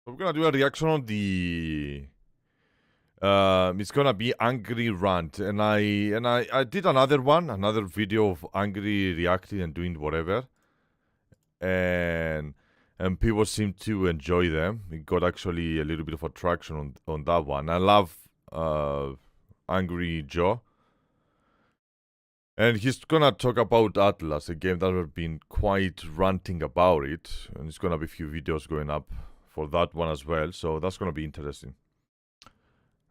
We're gonna do a reaction on the it's gonna be Angry Rant, and I did another video of Angry reacting and doing whatever, and people seem to enjoy them. It got actually a little bit of attraction on that one. I love AngryJoe, and he's gonna talk about Atlas, a game that I've been quite ranting about it, and it's gonna be a few videos going up for that one as well, so that's gonna be interesting.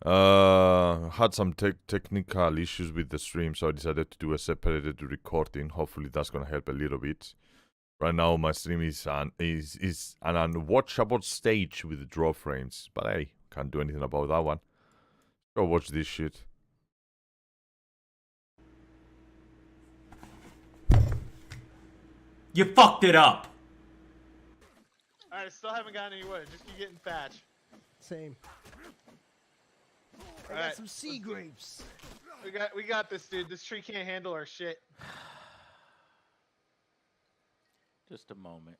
Had some technical issues with the stream, so I decided to do a separated recording. Hopefully that's gonna help a little bit. Right now my stream is an unwatchable stage with draw frames, but hey, can't do anything about that one. Go watch this shit. You fucked it up. Alright, still haven't gotten any wood. Just keep getting thatch. Same. I Alright, got some sea grapes. We got this, dude. This tree can't handle our shit. Just a moment.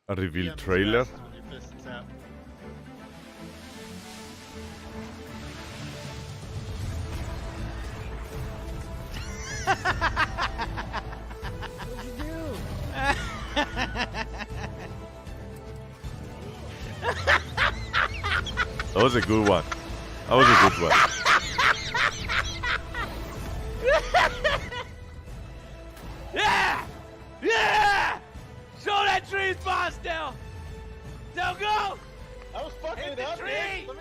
A Be reveal on these trailer. grasses with your pistons out. What'd you do? That was a good one. That was a good one. Yeah! Yeah! Show that tree boss now! Now go! I was fucking Hit it the up, tree! man.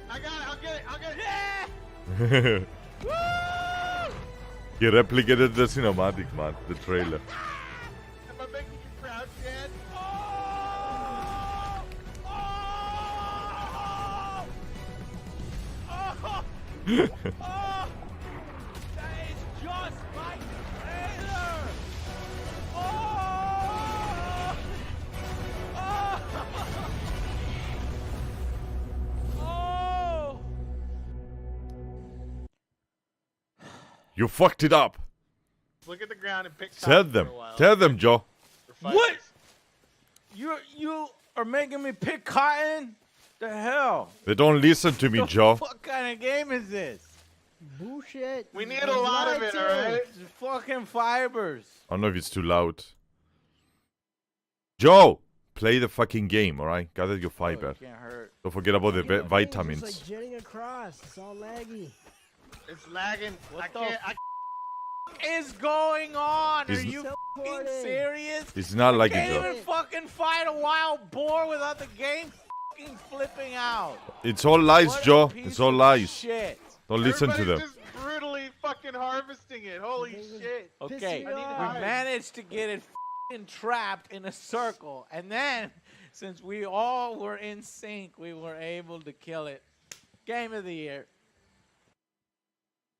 I got it. I'll get it. I'll get it. Yeah! Woo! He replicated the cinematic, man, the trailer. Am I making you proud, Dad? Oh! Oh! Oh! That is just my trailer! Oh! Oh! Oh! You fucked it up. Look at the ground and pick Tell cotton them. for a while. Tell them, Joe. For 5 What? days. You are making me pick cotton? The hell? They don't listen to me, Joe. What kind of game is this? Bullshit. We need a lot of it, alright? It's fucking fibers. I don't know if it's too loud. Joe, play the fucking game, alright? Gather your Oh, fiber. it can't hurt. Don't forget about the vitamins. It's like jetting across. It's all laggy. It's lagging. What I the can't. I What is going on? Are Is- you fucking Teleporting. serious? It's not like it, Can't Joe. even fucking fight a wild boar without the game fucking flipping out. It's all lies, What a Joe. piece It's all of lies. Shit. Don't listen to Everybody's them. just brutally fucking harvesting it. Holy They shit. was Okay, pissing me we off. managed to get it fucking trapped in a circle, and then since we all were in sync, we were able to kill it. Game of the year.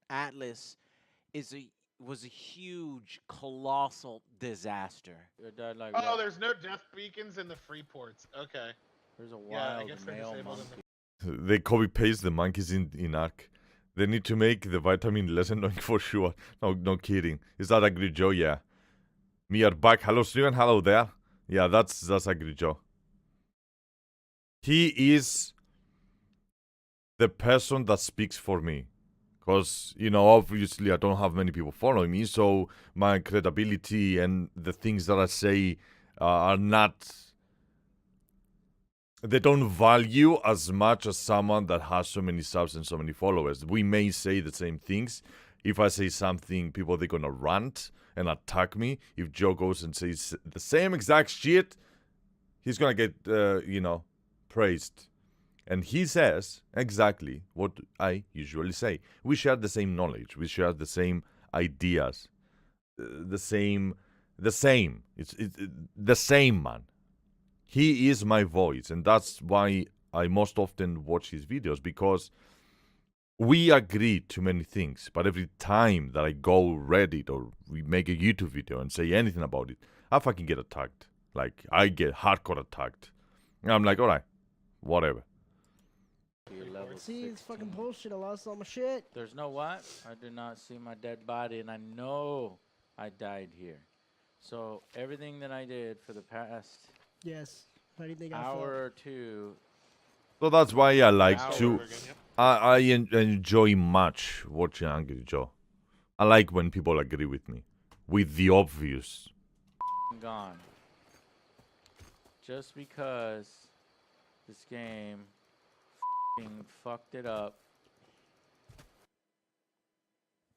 Atlas was a huge, colossal disaster. Oh, there's no death beacons in the free ports. Okay. There's a Yeah, I wild guess they male disabled monkey. them. They copy paste the monkeys in Ark. They need to make the vitamin less annoying for sure. No kidding. Is that AngryJoe? Yeah. Me are back. Hello, Steven. Hello there. Yeah, that's AngryJoe. He is the person that speaks for me. Because, you know, obviously I don't have many people following me, so my credibility and the things that I say are not... They don't value as much as someone that has so many subs and so many followers. We may say the same things. If I say something, people, they're gonna rant and attack me. If Joe goes and says the same exact shit, he's gonna get, you know, praised. And he says exactly what I usually say. We share the same knowledge. We share the same ideas. The same. It's the same, man. He is my voice, and that's why I most often watch his videos, because we agree to many things, but every time that I go Reddit or we make a YouTube video and say anything about it, I fucking get attacked. Like, I get hardcore attacked. And I'm like, alright, whatever. See, it's fucking bullshit. I lost all my shit. There's no what? I did not see my dead body, and I know I died here. So everything that I did for the past Yes. How do you think I hour felt? or two So that's why I like Now to. Over again, yep. I enjoy much watching AngryJoe. I like when people agree with me, with the obvious. Gone. Just because this game fucked it up.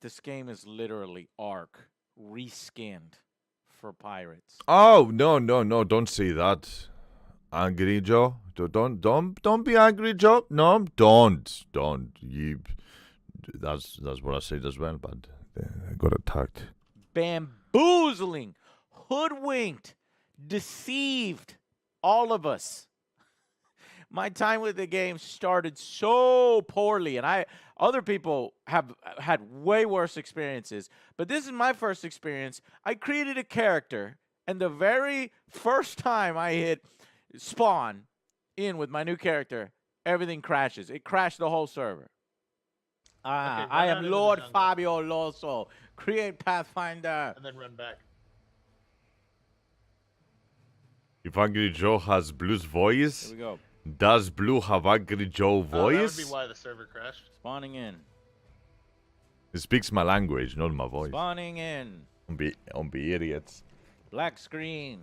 This game is literally Ark reskinned for pirates. Oh no! Don't say that, AngryJoe. Don't be AngryJoe. No, don't. You. That's what I said as well, but I got attacked. Bamboozling, hoodwinked, deceived all of us. My time with the game started so poorly, and other people have had way worse experiences, but this is my first experience. I created a character, and the very first time I hit spawn in with my new character, everything crashes. It crashed the whole server. Okay, I run out am into the Lord jungle. Fabio Loso. Create Pathfinder. And then run back. If AngryJoe has Blue's voice, Here we go. does Blue have AngryJoe That would voice? be why the server crashed. Spawning in. He speaks my language, not my voice. Spawning in. Don't be idiots. Black screen.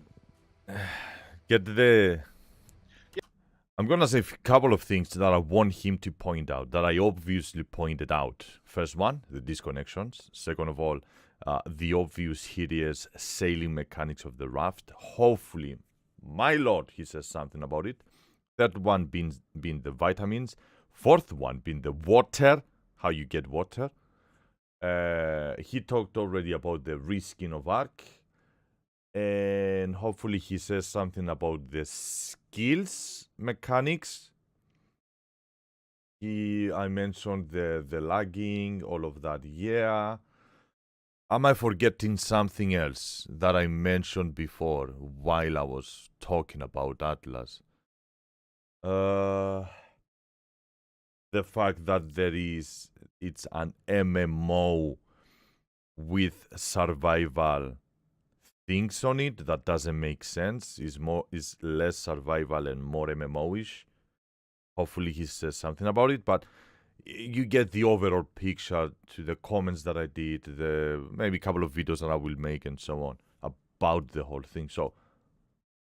Get the. I'm gonna say a couple of things that I want him to point out, that I obviously pointed out. First one, the disconnections. Second of all, the obvious hideous sailing mechanics of the raft. Hopefully, my lord, he says something about it. Third one being the vitamins. Fourth one being the water, how you get water. He talked already about the reskin of Ark. And hopefully he says something about the skills mechanics. I mentioned the lagging, all of that. Yeah. Am I forgetting something else that I mentioned before while I was talking about Atlas? The fact that it's an MMO with survival things on it that doesn't make sense. Is less survival and more MMO-ish. Hopefully he says something about it, but you get the overall picture to the comments that I did, the maybe a couple of videos that I will make and so on about the whole thing. So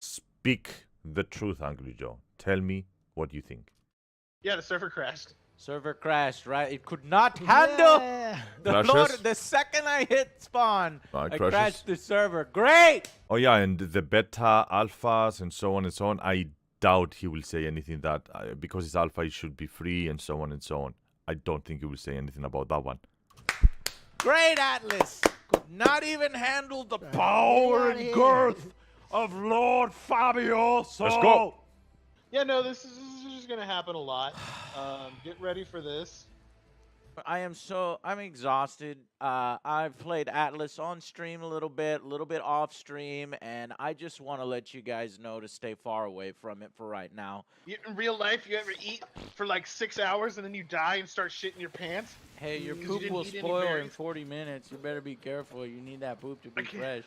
speak the truth, AngryJoe. Tell me what you think. Yeah, the server crashed. Server crashed, right? It could not handle Yeah. the Crashes? Lord. The second I hit spawn, I Crashes. crashed the server. Great! Oh yeah, and the beta, alphas, and so on and so on. I doubt he will say anything that because it's alpha, it should be free and so on and so on. I don't think he will say anything about that one. Great, Atlas. Could not even handle the power outta and here. girth of Lord Fabio. So Let's go. Yeah, no, this is just gonna happen a lot. Get ready for this. I'm exhausted. I've played Atlas on stream a little bit off stream, and I just want to let you guys know to stay far away from it for right now. In real life, you ever eat for like 6 hours and then you die and start shitting your pants? Hey, your Because you poop didn't will eat any spoil in berries? 40 minutes. You better be careful. You need that poop to be Okay. fresh.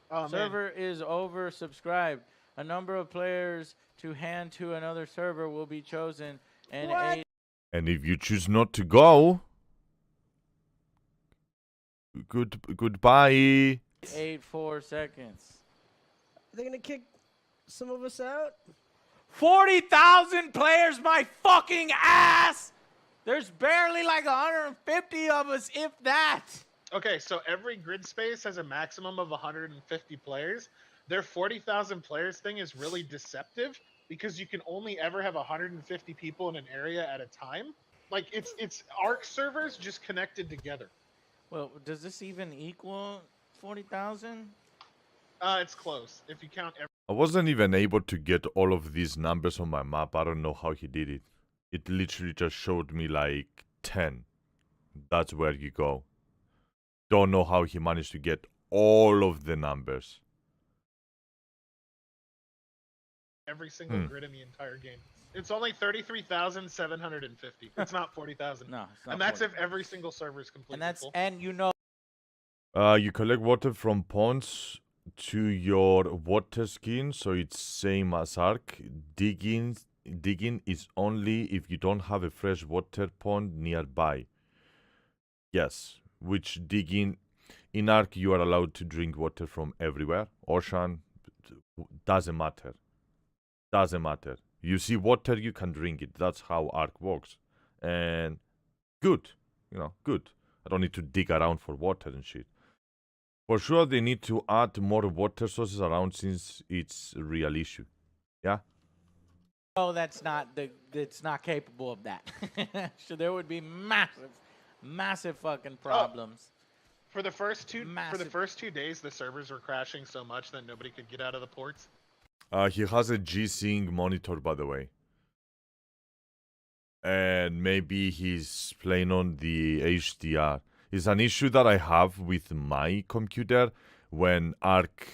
Oh, man. Server is oversubscribed. A number of players to hand to another server will be chosen, and What? And if you choose not to go, goodbye. 8.4 seconds. Are they gonna kick some of us out? 40,000 players, my fucking ass! There's barely like 150 of us, if that. Okay, so every grid space has a maximum of 150 players. Their 40,000 players thing is really deceptive because you can only ever have 150 people in an area at a time. Like it's Arc servers just connected together. Well, does this even equal 40,000? It's close if you count every. I wasn't even able to get all of these numbers on my map. I don't know how he did it. It literally just showed me like 10. That's where you go. Don't know how he managed to get all of the numbers. Every single grid in the entire game. It's only 33,750. It's not 40,000. No, it's not. And that's 40. if every single server is completely And that's full. and you know. You collect water from ponds to your water skin, so it's same as Ark. Digging digging is only if you don't have a fresh water pond nearby. Yes, which digging in Ark you are allowed to drink water from everywhere. Ocean doesn't matter. Doesn't matter. You see water, you can drink it. That's how Ark works. And good, good. I don't need to dig around for water and shit. For sure, they need to add more water sources around since it's a real issue. Yeah. Oh, that's not it's not capable of that. So there would be massive fucking problems. For the first 2 days, the servers were crashing so much that nobody could get out of the ports. He has a G-Sync monitor, by the way. And maybe he's playing on the HDR. It's an issue that I have with my computer when Ark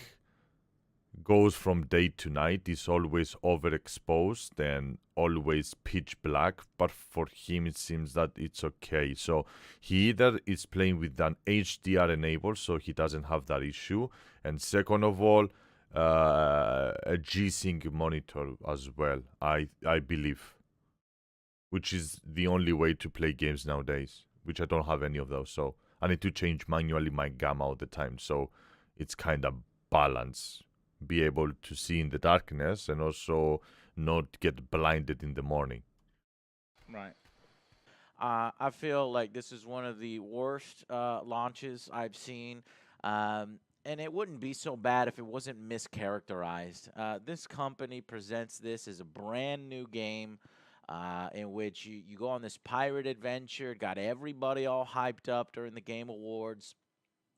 goes from day to night. It's always overexposed and always pitch black, but for him it seems that it's okay. So he either is playing with an HDR enabled, so he doesn't have that issue, and second of all, a G-Sync monitor as well, I believe, which is the only way to play games nowadays, which I don't have any of those, so I need to change manually my gamma all the time, so it's kind of balance. Be able to see in the darkness and also not get blinded in the morning. Right. I feel like this is one of the worst launches I've seen. And it wouldn't be so bad if it wasn't mischaracterized. This company presents this as a brand new game in which you go on this pirate adventure, got everybody all hyped up during the Game Awards.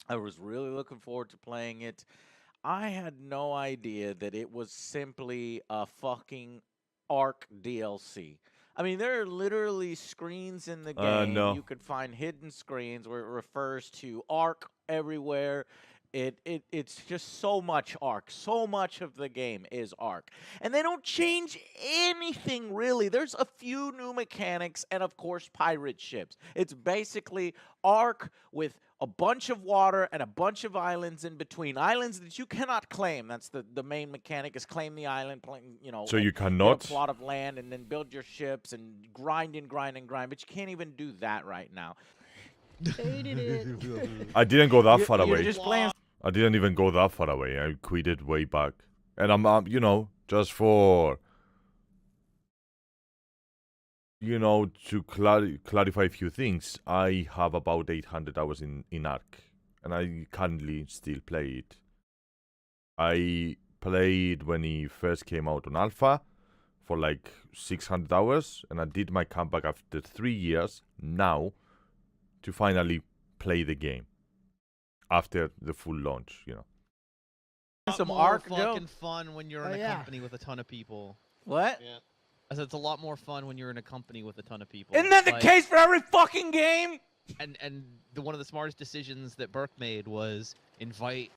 I was really looking forward to playing it. I had no idea that it was simply a fucking Ark DLC. I mean, there are literally screens in the game. No. You could find hidden screens where it refers to Ark everywhere. It's just so much Ark. So much of the game is Ark. And they don't change anything, really. There's a few new mechanics and, of course, pirate ships. It's basically Ark with a bunch of water and a bunch of islands in between. Islands that you cannot claim. That's the main mechanic, is claim the island, So you get cannot? a plot of land and then build your ships and grind and grind and grind. But you can't even do that right now. Hated it. I didn't go that far You're away. just playing. I didn't even go that far away. I quit it way back. And I'm, just for, to clarify a few things, I have about 800 hours in Ark. And I currently still play it. I played when he first came out on Alpha for like 600 hours. And I did my comeback after 3 years now to finally play the game. After the full launch, Some more Ark, fucking fun when you're in a yeah. company with a ton of people. What? Yeah. I said it's a lot more fun when you're in a company with a ton of people. Isn't that the case for every fucking game? And one of the smartest decisions that Burke made was invite.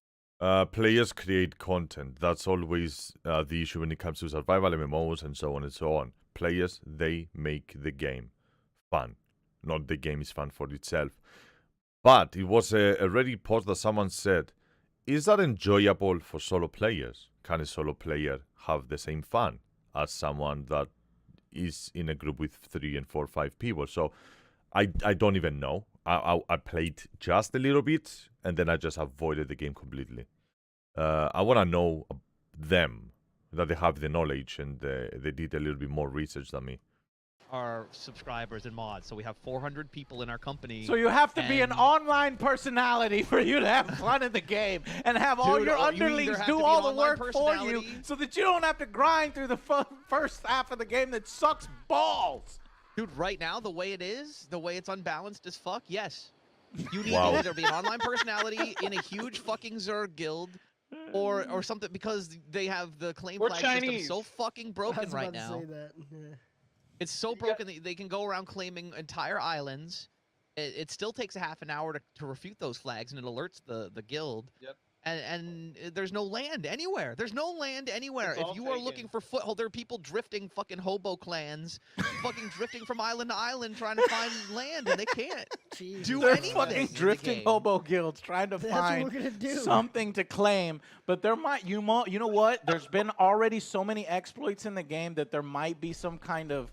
Players create content. That's always the issue when it comes to survival MMOs and so on and so on. Players, they make the game fun. Not the game is fun for itself. But it was a Reddit post that someone said, is that enjoyable for solo players? Can a solo player have the same fun as someone that is in a group with 3 and 4 or 5 people? So I don't even know. I played just a little bit and then I just avoided the game completely. I want to know them, that they have the knowledge and they did a little bit more research than me. Our subscribers and mods, so we have 400 people in our company. So you have to be an and- online personality for you to have fun in the game and have all Dude, your you either underlings have do to be all an the online work for you, personality- so that you don't have to grind through the first half of the game that sucks balls. Dude, right now, the way it is, the way it's unbalanced as fuck, yes. You need Wow. to either be an online personality in a huge fucking Zerg guild or something, because they have the claim Or flag system Chinese. so fucking I broken was right about to now. say that. Yeah. It's so broken that they can go around claiming entire islands. It still takes a half an hour to refute those flags, and it alerts the guild. Yep. and there's no land anywhere. There's no land anywhere. It's If all you are taken. looking for foothold, there are people drifting, fucking hobo clans, fucking drifting from island to island trying to find land, and they can't Jesus do They're anything. fucking in the drifting game. hobo guilds trying to That's what find we're gonna do. something to claim, but there might you know what? There's been already so many exploits in the game that there might be some kind of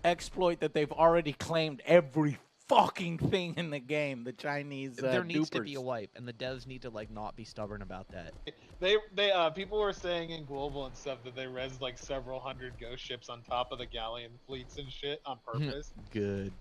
exploit that they've already claimed every fucking thing in the game. The Chinese There needs to be a dupers. wipe, and the devs need to like not be stubborn about that. They people were saying in global and stuff that they res like several hundred ghost ships on top of the galleon fleets and shit on purpose. Good.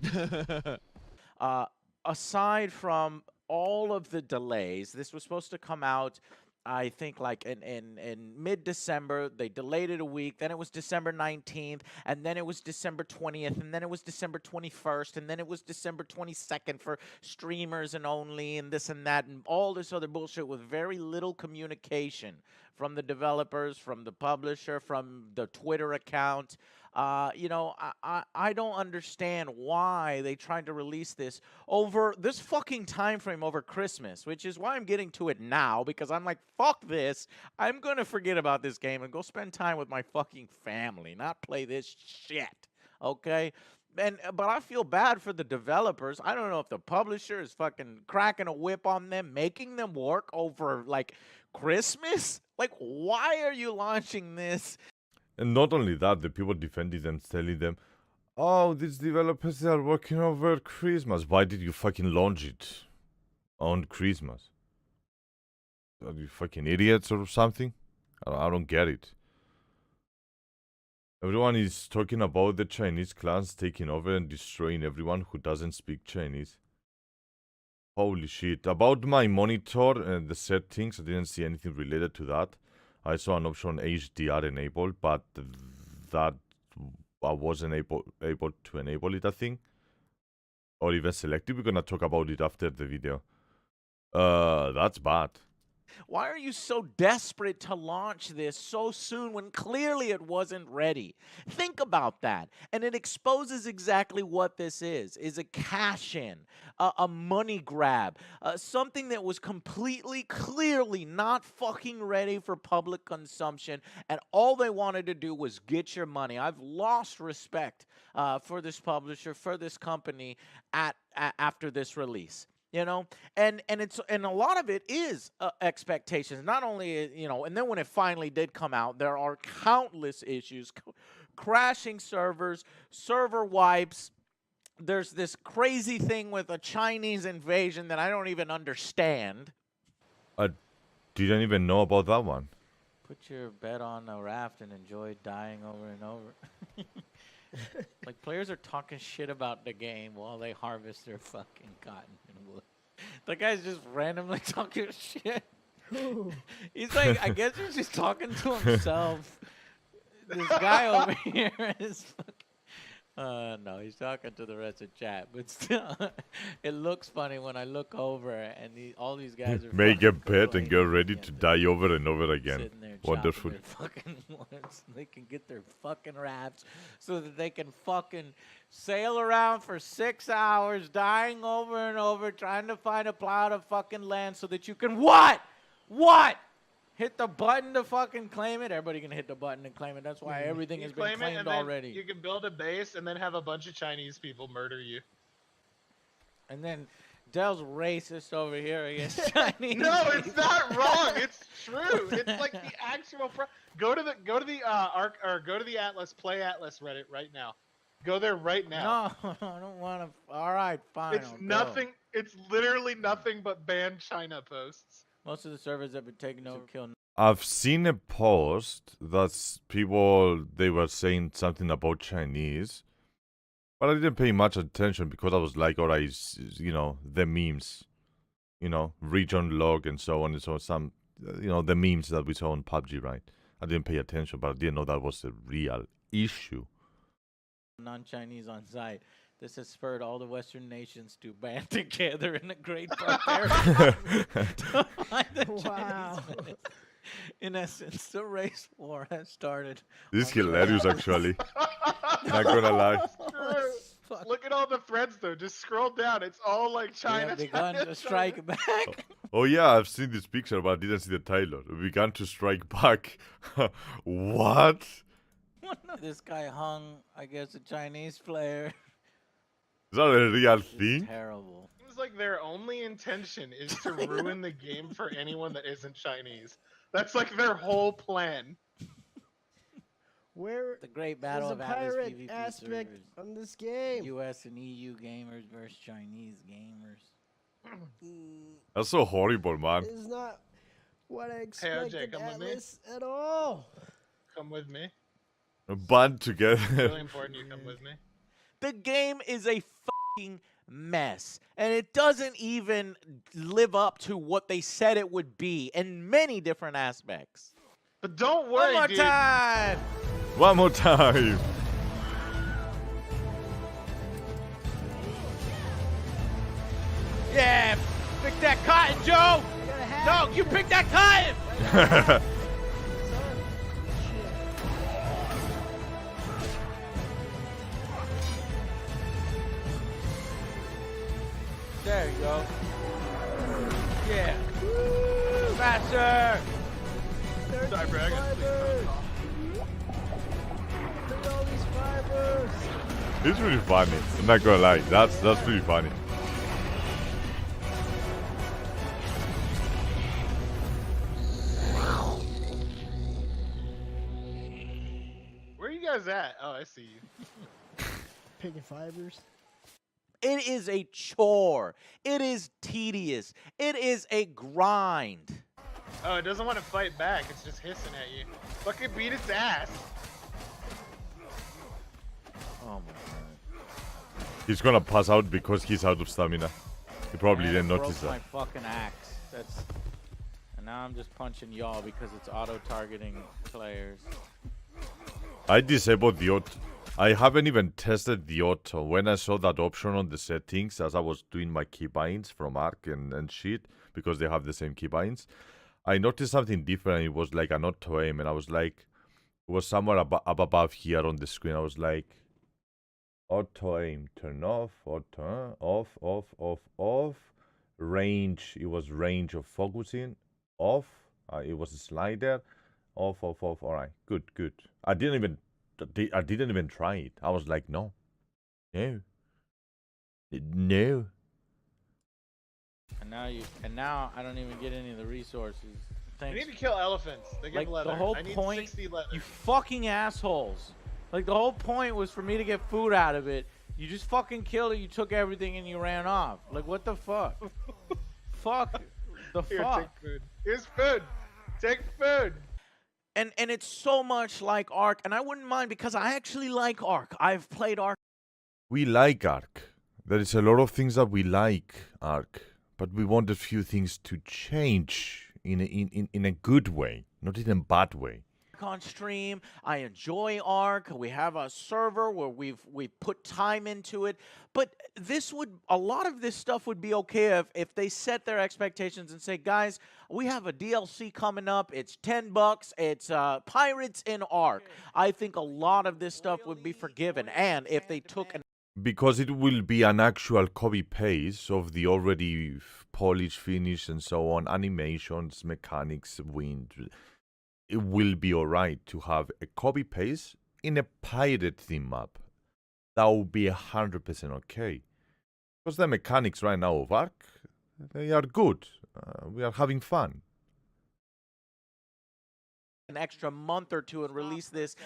Aside from all of the delays, this was supposed to come out, I think, like in mid-December. They delayed it a week. Then it was December 19th, and then it was December 20th, and then it was December 21st, and then it was December 22nd for streamers and only, and this and that, and all this other bullshit with very little communication from the developers, from the publisher, from the Twitter account. I don't understand why they tried to release this over this fucking time frame over Christmas, which is why I'm getting to it now, because I'm like, fuck this. I'm gonna forget about this game and go spend time with my fucking family, not play this shit. Okay? But I feel bad for the developers. I don't know if the publisher is fucking cracking a whip on them, making them work over like Christmas. Like, why are you launching this? And not only that, the people defending them, telling them, oh, these developers are working over Christmas. Why did you fucking launch it on Christmas? Are you fucking idiots or something? I don't get it. Everyone is talking about the Chinese clans taking over and destroying everyone who doesn't speak Chinese. Holy shit. About my monitor and the settings, I didn't see anything related to that. I saw an option HDR enabled, but that I wasn't able to enable it, I think. Or even selected. We're gonna talk about it after the video. That's bad. Why are you so desperate to launch this so soon when clearly it wasn't ready? Think about that. And it exposes exactly what this is a cash-in, a money grab, something that was completely, clearly not fucking ready for public consumption, and all they wanted to do was get your money. I've lost respect for this publisher, for this company after this release. You know, and a lot of it is expectations. Not only, and then when it finally did come out, there are countless issues, crashing servers, server wipes. There's this crazy thing with a Chinese invasion that I don't even understand. I didn't even know about that one. Put your bet on a raft and enjoy dying over and over. Like, players are talking shit about the game while they harvest their fucking cotton and wood. The guy's just randomly talking shit. He's like, I guess he's just talking to himself. This guy over here is fucking... no, he's talking to the rest of chat, but still, it looks funny when I look over and all these guys are Make a fucking bet and get going ready at to the- die over and over again. sitting there chopping Wonderful. their fucking wood so they can get their fucking rafts so that they can fucking sail around for 6 hours, dying over and over, trying to find a plot of fucking land so that you can what? Hit the button to fucking claim it. Everybody can hit the button and claim it. That's why everything You has been claim it, claimed and then already. you can build a base and then have a bunch of Chinese people murder you. And then Dell's racist over here against Chinese. No, it's not wrong. It's true. It's like the actual. Go to the Atlas Play Atlas Reddit right now. Go there right now. No, I don't want to. All right, fine. It's I'll go. nothing. It's literally nothing but banned China posts. Most of the servers have been taken over. Killed. I've seen a post that's people, they were saying something about Chinese, but I didn't pay much attention because I was like, alright, the memes, region log and so on and so on, some, the memes that we saw on PUBG, right? I didn't pay attention, but I didn't know that was a real issue. Non-Chinese on site. This has spurred all the Western nations to band together in a great barbarian to find the Wow. Chinese menace. In essence, the race war has started. This is on hilarious, ground. actually. Not gonna lie. True. Fuck. Look at all the threads though. Just scroll down. It's all like We China. have begun China, to strike China. back. Oh yeah, I've seen this picture, but I didn't see the trailer. We began to strike back. What? This guy hung, I guess, a Chinese player. Is that a real It's thing? terrible. Seems like their only intention is to ruin the game for anyone that isn't Chinese. That's like their whole plan. Where The great there's battle a of Atlas pirate PvP aspect servers. on this game. US and EU gamers versus Chinese gamers. That's so horrible, man. Is not what I OJ, expected come with me. Atlas at all. Come with me. Band together. Really important you come with me. The game is a fucking mess, and it doesn't even live up to what they said it would be in many different aspects. But don't One worry, more dude. time. One more time. Yeah, pick that cotton, Joe. No, you pick that cotton. There you go. Yeah. Faster. Sorry, bro, I got Fibers. Look at all these fibers. It's really funny. I'm not gonna lie. That's pretty funny. Where are you guys at? Oh, I see you. Picking fibers. It is a chore. It is tedious. It is a grind. Oh, it doesn't want to fight back. It's just hissing at you. Fucking beat its ass. Oh my god. He's gonna pass out because he's out of stamina. He probably And I didn't broke notice my that. fucking axe. And now I'm just punching y'all because it's auto-targeting players. I disabled the auto. I haven't even tested the auto. When I saw that option on the settings as I was doing my keybinds from Arc and shit, because they have the same keybinds, I noticed something different. It was like an auto aim, and I was like, it was somewhere up above here on the screen. I was like, auto aim, turn off, auto off, range. It was range of focusing, off. It was a slider, off. All right, good. I didn't even try it. I was like, no. And now I don't even get any of the resources. You Thanks. need to kill elephants. They give Like leather. the whole I need point, 60 leather. you fucking assholes. Like the whole point was for me to get food out of it. You just fucking killed it. You took everything and you ran off. Like what the fuck? Fuck the Here, fuck. take food. Here's food. Take food. And it's so much like Ark, and I wouldn't mind because I actually like Ark. I've played Ark. We like Arc. There is a lot of things that we like Arc, but we want a few things to change in a good way, not in a bad way. On stream. I enjoy Ark. We have a server where we've put time into it. But a lot of this stuff would be okay if they set their expectations and say, guys, we have a DLC coming up. It's $10. It's Pirates in Ark. I think a lot of this stuff would be forgiven. And if they took an Because it will be an actual copy paste of the already polished, finished, and so on, animations, mechanics, wind. It will be alright to have a copy paste in a pirate theme map. That would be 100% okay. Because the mechanics right now of Ark, they are good. We are having fun. an extra month or two and release this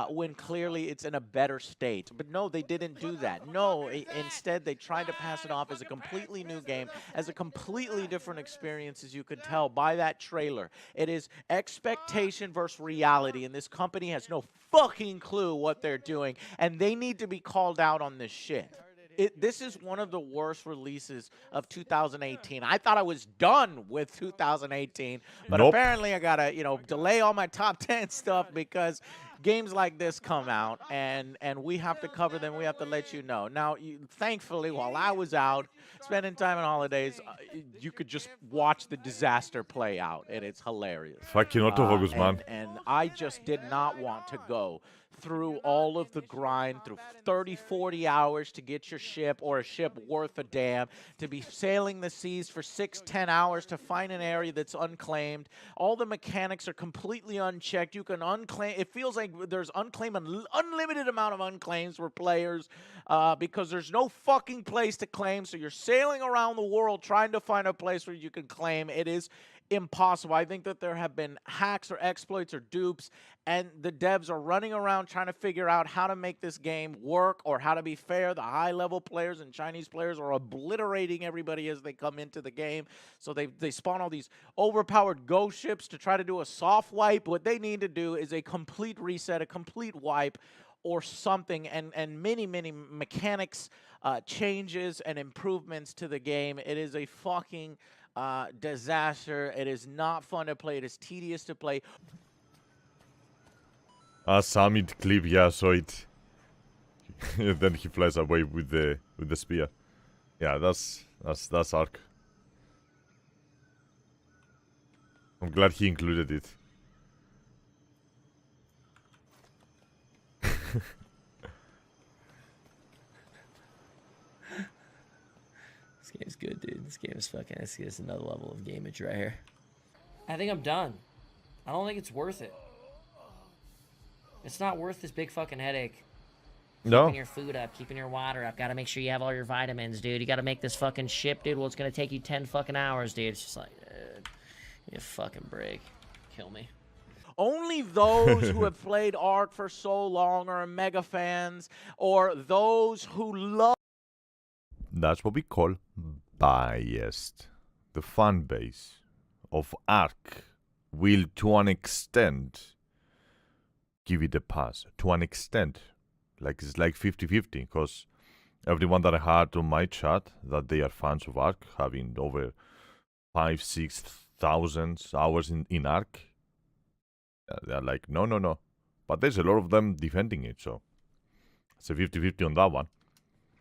when clearly it's in a better state. But no, they didn't do that. No, instead they tried to pass it off as a completely new game, as a completely different experience, as you could tell by that trailer. It is expectation versus reality, and this company has no fucking clue what they're doing, and they need to be called out on this shit. This is one of the worst releases of 2018. I thought I was done with 2018, but Nope. apparently I gotta, delay all my top 10 stuff because games like this come out, and we have to cover them. We have to let you know. Now, thankfully, while I was out spending time on holidays, you could just watch the disaster play out, and it's hilarious. Fucking autofocus, man. And I just did not want to go through all of the grind, through 30, 40 hours to get your ship or a ship worth a damn, to be sailing the seas for 6, 10 hours to find an area that's unclaimed. All the mechanics are completely unchecked. You can unclaim. It feels like there's unlimited amount of unclaims for players because there's no fucking place to claim. So you're sailing around the world trying to find a place where you can claim. It is impossible. I think that there have been hacks or exploits or dupes, and the devs are running around trying to figure out how to make this game work or how to be fair. The high-level players and Chinese players are obliterating everybody as they come into the game. So they spawn all these overpowered ghost ships to try to do a soft wipe. What they need to do is a complete reset, a complete wipe, or something, and many mechanics changes and improvements to the game. It is a fucking disaster. It is not fun to play. It is tedious to play. Summit clip, yeah, so it. Then he flies away with the spear. Yeah, that's arc. I'm glad he included it. This game's good, dude. This game is fucking. This is another level of gamage right here. I think I'm done. I don't think it's worth it. It's not worth this big fucking headache. No. Keeping your food up, keeping your water up. Gotta make sure you have all your vitamins, dude. You gotta make this fucking ship, dude. Well, it's gonna take you 10 fucking hours, dude. It's just like, dude, you fucking break. Kill me. Only those who have played Ark for so long are mega fans, or those who love. That's what we call biased. The fan base of Ark will, to an extent, give it a pass. To an extent. Like it's like 50-50, because everyone that I had on my chat that they are fans of Ark, having over 5,000-6,000 hours in Ark, they're like, no. But there's a lot of them defending it, so it's a 50-50 on that one.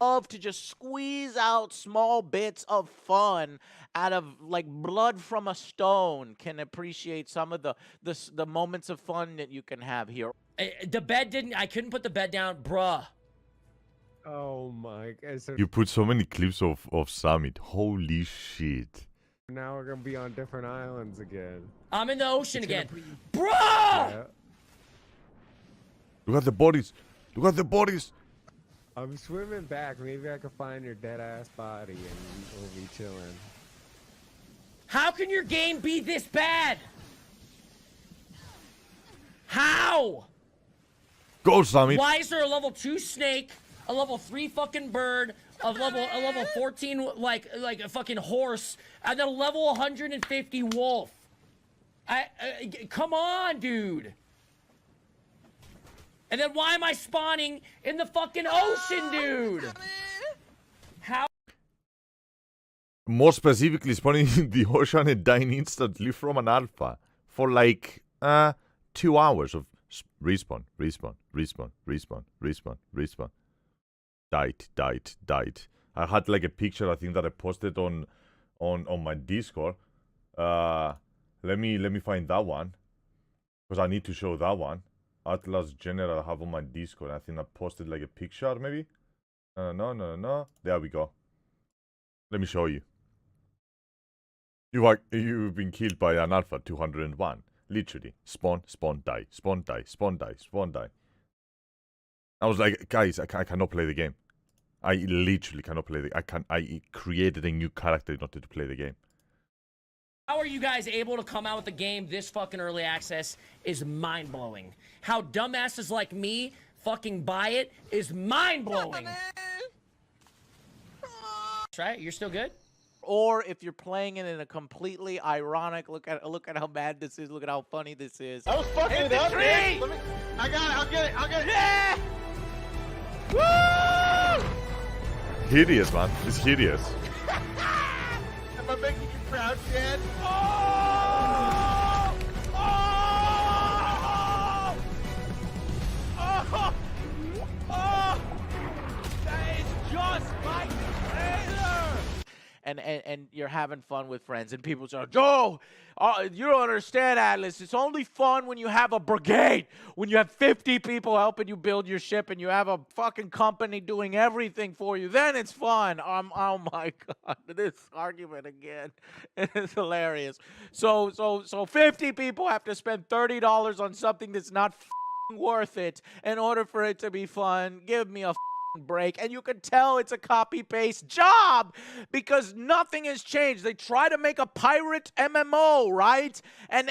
Love to just squeeze out small bits of fun out of like blood from a stone, can appreciate some of the moments of fun that you can have here. The bed didn't. I couldn't put the bed down, bruh. Oh my god. So You put so many clips of Summit. Holy shit. now we're gonna be on different islands again. I'm in the ocean again, bruh. Yeah. Look at the bodies. Look at the bodies. I'm swimming back. Maybe I can find your dead ass body and we'll be chilling. How can your game be this bad? How? Go, Summit. Why is there a level 2 snake, a level 3 fucking bird, a level 14 like a fucking horse, and then a level 150 wolf? Come on, dude. And then why am I spawning in the fucking ocean, dude? How? More specifically, spawning in the ocean and dying instantly from an alpha for like 2 hours of respawn. Died. I had like a picture, I think, that I posted on my Discord. Let me find that one, because I need to show that one. Atlas General I have on my Discord. I think I posted like a picture, maybe. No. There we go. Let me show you. You've been killed by an Alpha 201. Literally, spawn, die. I was like, guys, I cannot play the game. I literally cannot play I created a new character in order to play the game. How are you guys able to come out with a game this fucking early access is mind-blowing. How dumbasses like me fucking buy it is mind-blowing. That's right, you're still good? Or if you're playing it in a completely ironic, look at how bad this is, look at how funny this is. I was fucking it up, man. Let me, I got it. I'll get it. Yeah! Woo! Hideous, man. It's hideous. Am I making you proud, Chad? Oh! Oh! Oh! Oh! That is just like Taylor! and you're having fun with friends, and people say, Joe, you don't understand, Atlas. It's only fun when you have a brigade, when you have 50 people helping you build your ship, and you have a fucking company doing everything for you. Then it's fun. Oh my God, this argument again. It's hilarious. So 50 people have to spend $30 on something that's not worth it in order for it to be fun. Give me a break. And you can tell it's a copy-paste job because nothing has changed. They try to make a pirate MMO, right? And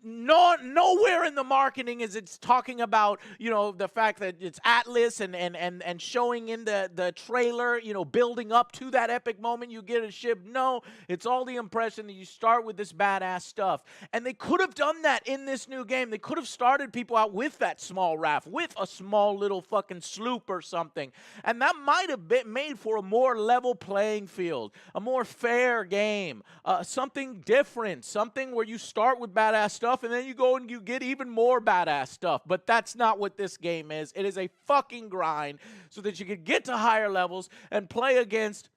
nowhere in the marketing is it's talking about, you know, the fact that it's Atlas and showing in the trailer, you know, building up to that epic moment you get a ship. No, it's all the impression that you start with this badass stuff. And they could have done that in this new game. They could have started people out with that small raft, with a small little fucking sloop or something. And that might have been made for a more level playing field, a more fair game, something different, something where you start with badass stuff and then you go and you get even more badass stuff. But that's not what this game is. It is a fucking grind so that you can get to higher levels and play against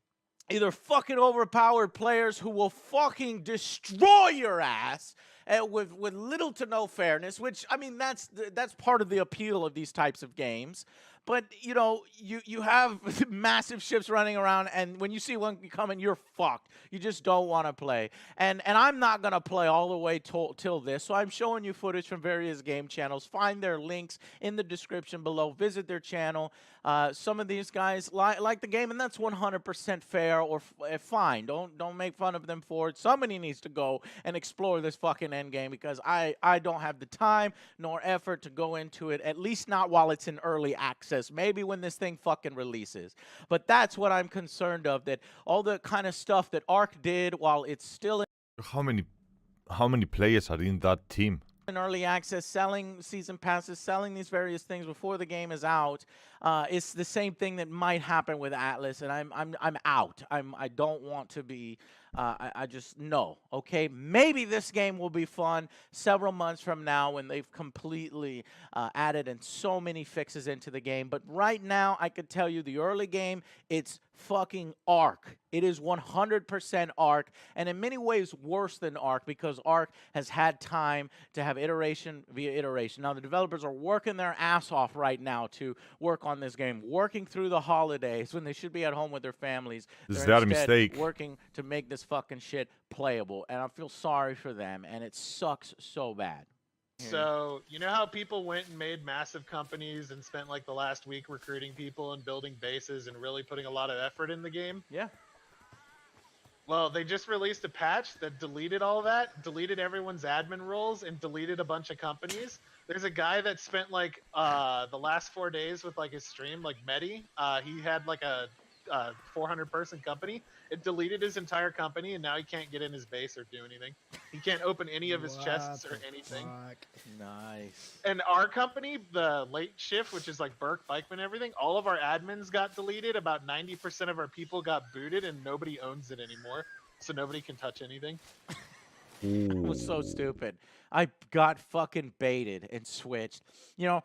either fucking overpowered players who will fucking destroy your ass with little to no fairness, which, I mean, that's part of the appeal of these types of games. But, you know, you have massive ships running around, and when you see one coming, you're fucked. You just don't want to play. And I'm not going to play all the way till this, so I'm showing you footage from various game channels. Find their links in the description below. Visit their channel. Some of these guys like the game, and that's 100% fair or fine. Don't make fun of them for it. Somebody needs to go and explore this fucking end game because I don't have the time nor effort to go into it, at least not while it's in early access. Maybe when this thing fucking releases. But that's what I'm concerned of, that all the kind of stuff that Ark did while it's still How many players are in that team? in early access, selling season passes, selling these various things before the game is out, it's the same thing that might happen with Atlas, and I'm out. I don't want to be. I just no. Okay, maybe this game will be fun several months from now when they've completely added in so many fixes into the game. But right now, I could tell you the early game, it's fucking Ark. It is 100% Ark, and in many ways worse than Ark because Ark has had time to have iteration via iteration. Now the developers are working their ass off right now to work on this game, working through the holidays when they should be at home with their families. This is They're their instead mistake. working to make this fucking shit playable, and I feel sorry for them, and it sucks so bad. So, you know how people went and made massive companies and spent like the last week recruiting people and building bases and really putting a lot of effort in the game? Yeah. Well, they just released a patch that deleted all that, deleted everyone's admin roles, and deleted a bunch of companies. There's a guy that spent like the last 4 days with like his stream, like Medi. He had like a 400-person company. It deleted his entire company, and now he can't get in his base or do anything. He can't open any of his chests or anything. Nice. And our company, the late shift, which is like Burke, Bikeman, everything, all of our admins got deleted. About 90% of our people got booted, and nobody owns it anymore. So nobody can touch anything. It was so stupid. I got fucking baited and switched. You know,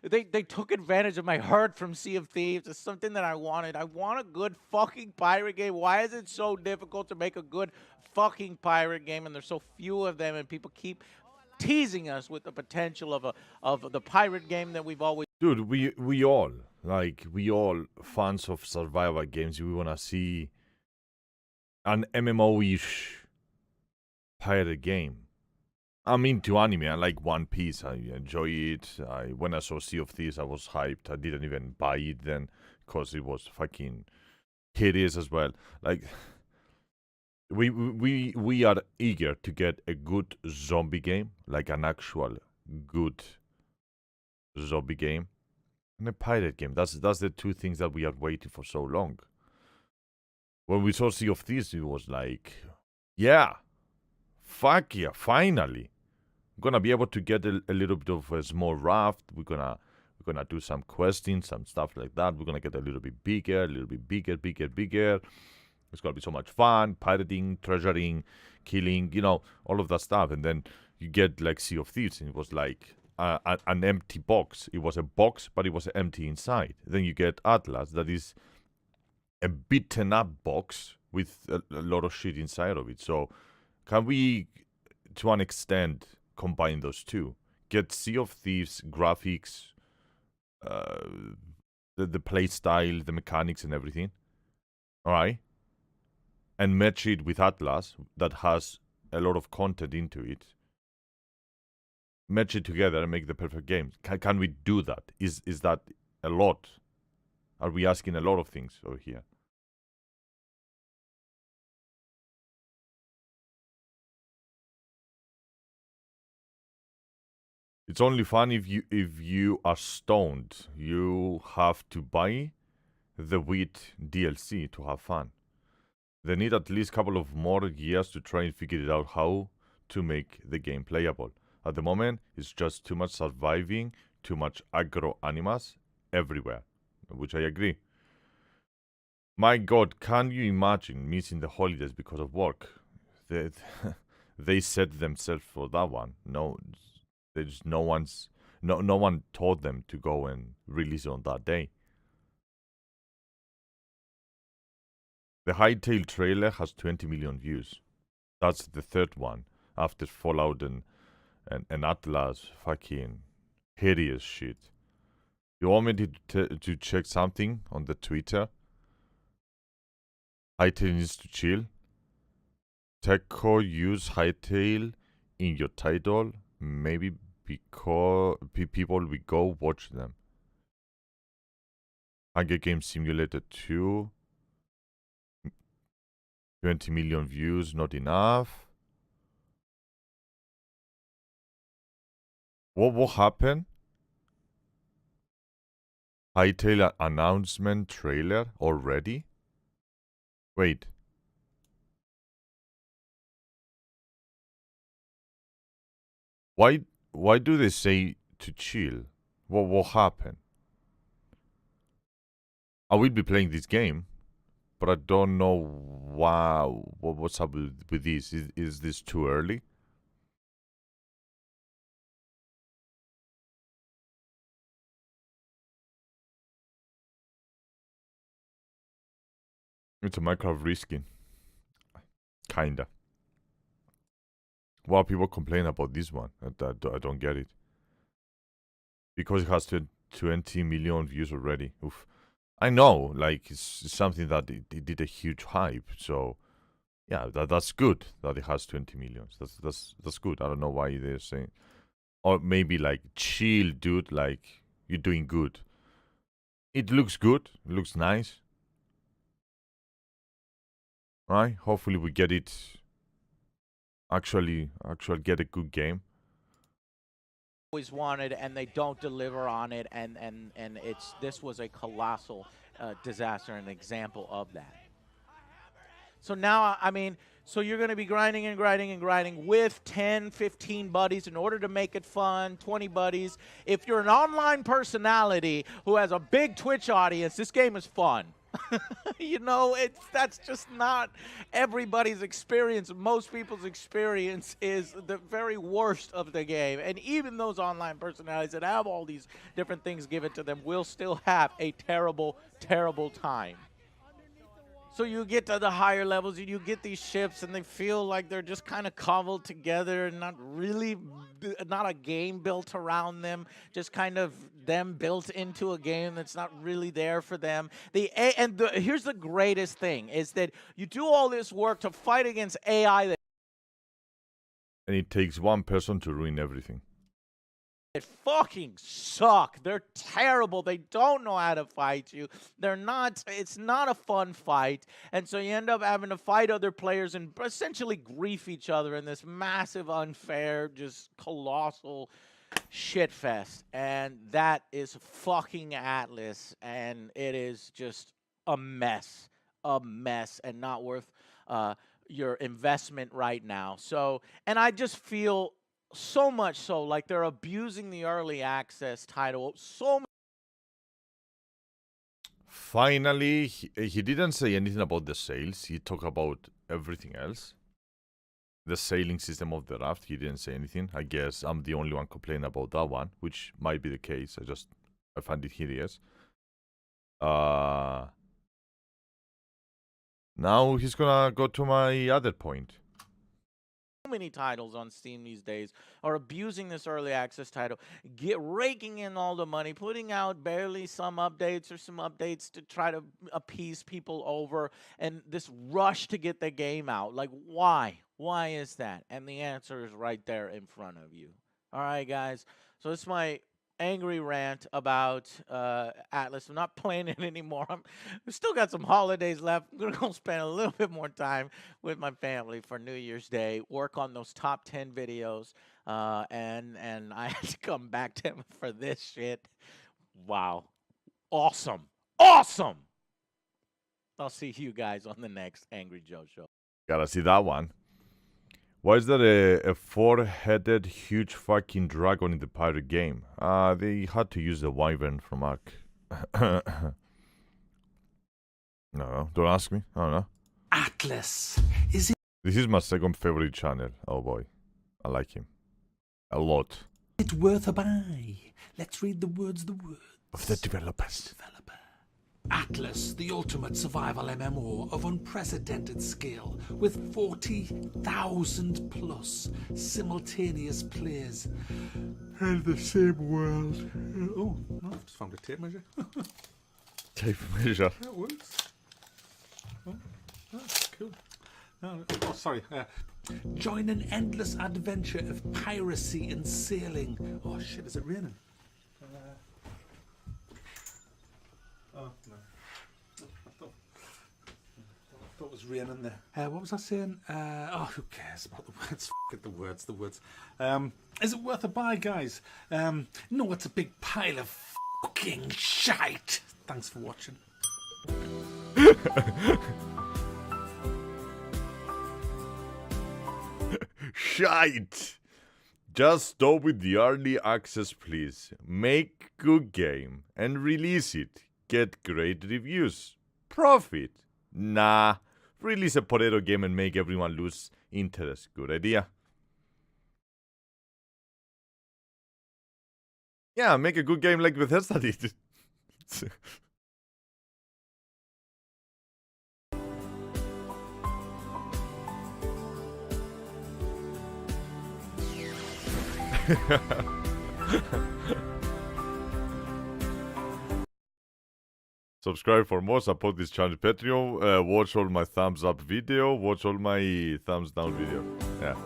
they took advantage of my hurt from Sea of Thieves. It's something that I wanted. I want a good fucking pirate game. Why is it so difficult to make a good fucking pirate game, and there's so few of them, and people keep teasing us with the potential of the pirate game that we've always. Dude, we all fans of survival games. We wanna see an MMO-ish pirate game. I'm into anime. I like One Piece. I enjoy it. When I saw Sea of Thieves, I was hyped. I didn't even buy it then because it was fucking hideous as well. Like, we are eager to get a good zombie game, like an actual good zombie game, and a pirate game. That's the two things that we are waiting for so long. When we saw Sea of Thieves, it was like, yeah, fuck yeah, finally. We're gonna be able to get a little bit of a small raft. We're gonna do some questing, some stuff like that. We're gonna get a little bit bigger. It's gonna be so much fun, pirating, treasuring, killing, you know, all of that stuff. And then you get like Sea of Thieves, and it was like an empty box. It was a box, but it was empty inside. Then you get Atlas, that is a beaten up box with a lot of shit inside of it. So can we, to an extent, combine those two? Get Sea of Thieves graphics, the play style, the mechanics and everything, all right? And match it with Atlas that has a lot of content into it. Match it together and make the perfect game. Can we do that? Is that a lot? Are we asking a lot of things over here? It's only fun if you are stoned. You have to buy the Wheat DLC to have fun. They need at least a couple of more years to try and figure it out how to make the game playable. At the moment, it's just too much surviving, too much aggro animas everywhere, which I agree. My God, can you imagine missing the holidays because of work? They set themselves for that one. No, there's no one told them to go and release it on that day. The Hightail trailer has 20 million views. That's the third one after Fallout and Atlas fucking hideous shit. You want me to check something on the Twitter? Hightail needs to chill. Techco use Hightail in your title, maybe because people will go watch them. Hunger Games Simulator 2. 20 million views, not enough. What happened? Hightail announcement trailer already? Wait. Why do they say to chill? What happened? I will be playing this game, but I don't know what's up with this. Is this too early? It's a Minecraft reskin. Kinda. Why people complain about this one? I don't get it. Because it has 20 million views already. Oof. I know, like, it's something that it did a huge hype. So, yeah, that's good that it has 20 millions. That's good. I don't know why they're saying. Or maybe, like, chill, dude, like, you're doing good. It looks good. It looks nice. Right? Hopefully we get it. Actually get a good game. Always wanted, and they don't deliver on it, and this was a colossal disaster, an example of that. So now, I mean, so you're going to be grinding and grinding and grinding with 10, 15 buddies in order to make it fun, 20 buddies. If you're an online personality who has a big Twitch audience, this game is fun. You know, that's just not everybody's experience. Most people's experience is the very worst of the game. And even those online personalities that have all these different things given to them will still have a terrible, terrible time. So you get to the higher levels and you get these ships and they feel like they're just kind of cobbled together and not a game built around them, just kind of them built into a game that's not really there for them. Here's the greatest thing is that you do all this work to fight against AI that And it takes one person to ruin everything. It fucking suck. They're terrible. They don't know how to fight you. It's not a fun fight. And so you end up having to fight other players and essentially grief each other in this massive, unfair, just colossal shit fest. And that is fucking Atlas. And it is just a mess, and not worth your investment right now. So, and I just feel so much so like they're abusing the early access title so much. Finally, he didn't say anything about the sales. He talked about everything else. The sailing system of the raft, he didn't say anything. I guess I'm the only one complaining about that one, which might be the case. I find it hideous. Now he's gonna go to my other point. Many titles on Steam these days are abusing this early access title, raking in all the money, putting out barely some updates or some updates to try to appease people over, and this rush to get the game out. Like, why? Why is that? And the answer is right there in front of you. All right, guys. So this is my angry rant about Atlas. I'm not playing it anymore. I've still got some holidays left. I'm gonna go spend a little bit more time with my family for New Year's Day. Work on those top 10 videos, and I had to come back to him for this shit. Wow, awesome, awesome. I'll see you guys on the next Angry Joe show. Gotta see that one. Why is there a four-headed huge fucking dragon in the pirate game? They had to use the wyvern from Ark. No, don't ask me. I don't know. Atlas, is This is my second favorite channel. Oh boy. I like him. A lot. it worth a buy? Let's read the words Of the developers. Atlas, the ultimate survival MMO of unprecedented scale, with 40,000 plus simultaneous players in the same world. Oh, no, I've just found a tape measure. Tape measure. That works. Oh, that's cool. Oh, sorry. Join an endless adventure of piracy and sailing. Oh shit, is it raining? Oh, no. I thought it was raining there. What was I saying? Who cares about the words? F it, the words. Is it worth a buy, guys? No, it's a big pile of fucking shite. Thanks for watching. Shite! Just stop with the early access, please. Make good game and release it. Get great reviews. Profit. Nah. Release a potato game and make everyone lose interest. Good idea. Yeah, make a good game like Bethesda did. Subscribe for more, support this channel Patreon, watch all my thumbs up video, watch all my thumbs down video. Yeah,